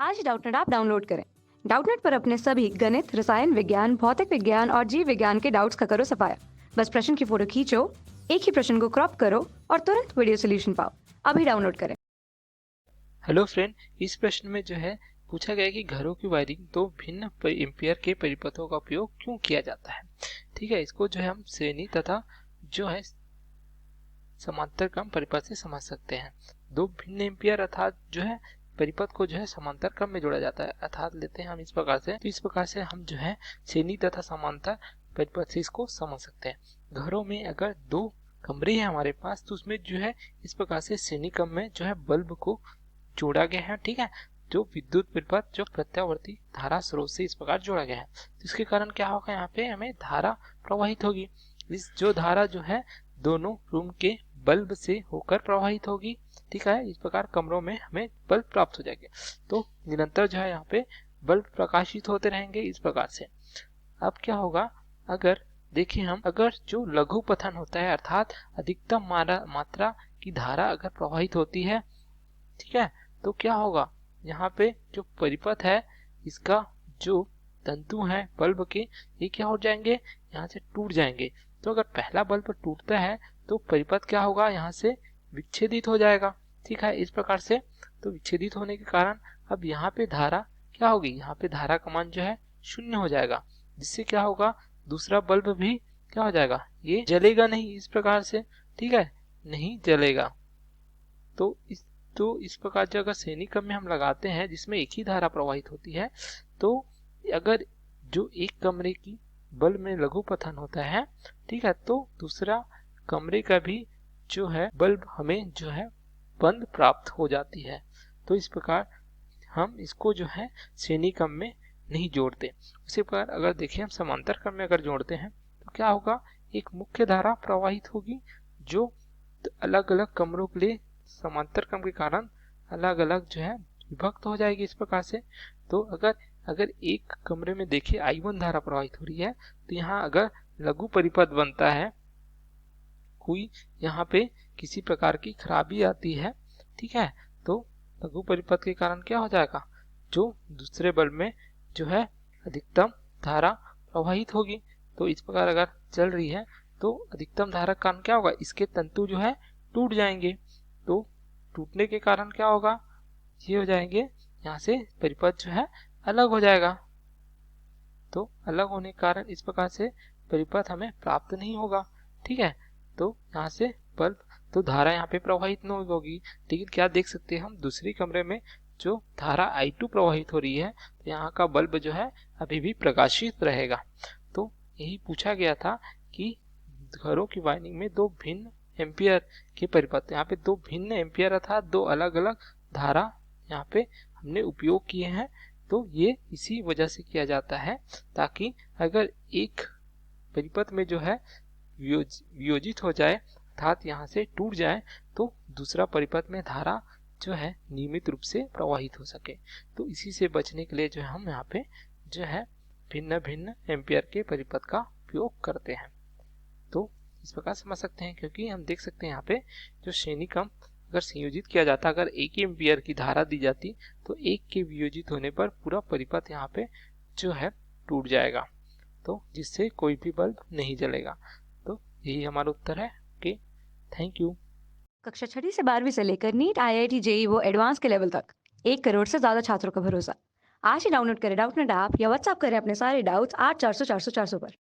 आज ही Doubtnut app download करें। Doubtnut पर अपने सभी गणित, रसायन विज्ञान, भौतिक विज्ञान और जीव विज्ञान के डाउट्स का करो सफाया। बस प्रश्न की फोटो खींचो, एक ही प्रश्न को क्रॉप करो और तुरंत वीडियो सोल्यूशन पाओ। अभी डाउनलोड करें। हेलो फ्रेंड, इस प्रश्न में जो है पूछा गया है कि घरों की वायरिंग दो भिन्न एम्पियर के परिपथों का उपयोग क्यों किया जाता है। ठीक है, इसको जो है हम श्रेणी तथा जो है समांतर क्रम परिपथ से समझ सकते हैं। दो भिन्न एम्पियर अर्थात जो है परिपथ को जो है समांतर क्रम में जोड़ा जाता है, अर्थात लेते हैं हम इस प्रकार से। तो इस प्रकार से हम जो है श्रेणी तथा समांतर परिपथ से इसको समझ सकते हैं। घरों में अगर दो कमरे हैं हमारे पास, तो उसमें जो है इस प्रकार से श्रेणी क्रम में जो है बल्ब को जोड़ा गया है। ठीक है, जो विद्युत परिपथ जो प्रत्यावर्ती धारा स्रोत से इस प्रकार जोड़ा गया है, तो इसके कारण क्या होगा, यहाँ पे हमें धारा प्रवाहित होगी। इस जो धारा जो है दोनों रूम के बल्ब से होकर प्रवाहित होगी। ठीक है, इस प्रकार कमरों में हमें बल्ब प्राप्त हो जाएंगे। तो निरंतर जो है यहाँ पे बल्ब प्रकाशित होते रहेंगे इस प्रकार से। अब क्या होगा, अगर देखिए हम अगर जो लघु पथन होता है अर्थात अधिकतम मात्रा की धारा अगर प्रवाहित होती है, ठीक है, तो क्या होगा, यहाँ पे जो परिपथ है इसका जो तंतु है बल्ब के, ये क्या हो जाएंगे, यहाँ से टूट जाएंगे। तो अगर पहला बल्ब टूटता है तो परिपथ क्या होगा, यहाँ से विच्छेदित हो जाएगा। ठीक है, इस प्रकार से। तो विच्छेदित होने के कारण अब यहाँ पे धारा क्या होगी, यहाँ पे धारा का मान जो है शून्य हो जाएगा, जिससे क्या होगा, दूसरा बल्ब भी क्या हो जाएगा, ये जलेगा नहीं इस प्रकार से। ठीक है, नहीं जलेगा। तो इस प्रकार से अगर श्रेणी क्रम में हम लगाते हैं जिसमें एक ही धारा प्रवाहित होती है, तो अगर जो एक कमरे की बल्ब में लघु पतन होता है, ठीक है, तो दूसरा कमरे का भी जो है बल्ब हमें जो है बंद प्राप्त हो जाती है। तो इस प्रकार हम इसको जो है श्रेणी क्रम में नहीं जोड़ते। उसी प्रकार अगर देखें हम समांतर क्रम में अगर जोड़ते हैं तो क्या होगा, एक मुख्य धारा प्रवाहित होगी जो अलग अलग कमरों के लिए समांतर क्रम के कारण अलग अलग जो है विभक्त हो जाएगी इस प्रकार से। तो अगर एक कमरे में देखिए I1 धारा प्रवाहित हो रही है, तो यहाँ अगर लघु परिपथ बनता है, कोई यहाँ पे किसी प्रकार की खराबी आती है, ठीक है, तो लघु परिपथ के कारण क्या हो जाएगा, जो दूसरे बल्ब में जो है अधिकतम धारा प्रवाहित होगी। तो इस प्रकार अगर चल रही है तो अधिकतम धारा का कारण क्या होगा, इसके तंतु जो है टूट जाएंगे। तो टूटने के कारण क्या होगा, ये हो जाएंगे, यहाँ से परिपथ जो है अलग हो जाएगा। तो अलग होने के कारण इस प्रकार से परिपथ हमें प्राप्त नहीं होगा। ठीक है, तो यहाँ से बल्ब तो धारा यहाँ पे प्रवाहित नहीं होगी, लेकिन क्या देख सकते हैं हम, दूसरी कमरे में जो धारा I2 प्रवाहित हो रही है, तो यहाँ का बल्ब जो है अभी भी प्रकाशित रहेगा। तो यही पूछा गया था कि घरों की वायरिंग में दो भिन्न एम्पियर के परिपथ, यहाँ पे दो भिन्न एम्पियर अर्थात दो अलग अलग धारा यहाँ पे हमने उपयोग किए हैं। तो ये इसी वजह से किया जाता है, ताकि अगर एक परिपथ में जो है वियोजित हो जाए अर्थात यहाँ से टूट जाए, तो दूसरा परिपथ में धारा जो है नियमित रूप से प्रवाहित हो सके। तो इसी से बचने के लिए जो है हम यहाँ पे जो है भिन्न भिन्न एम्पियर के परिपथ का उपयोग करते हैं। तो इस प्रकार समझ सकते हैं, क्योंकि हम देख सकते हैं यहाँ पे जो श्रेणी क्रम अगर संयोजित किया जाता, अगर एक ही एम्पियर की धारा दी जाती, तो एक के वियोजित होने पर पूरा परिपथ यहाँ पे जो है टूट जाएगा, तो जिससे कोई भी बल्ब नहीं जलेगा। तो यही हमारा उत्तर है। Okay, thank you. कक्षा 6 से 12वीं से लेकर नीट, IIT, JEE वो एडवांस के लेवल तक 1 करोड़ से ज्यादा छात्रों का भरोसा। आज ही डाउनलोड करें डाउटनेट ऐप या व्हाट्सएप करें अपने सारे डाउट्स 8400 400 400 पर।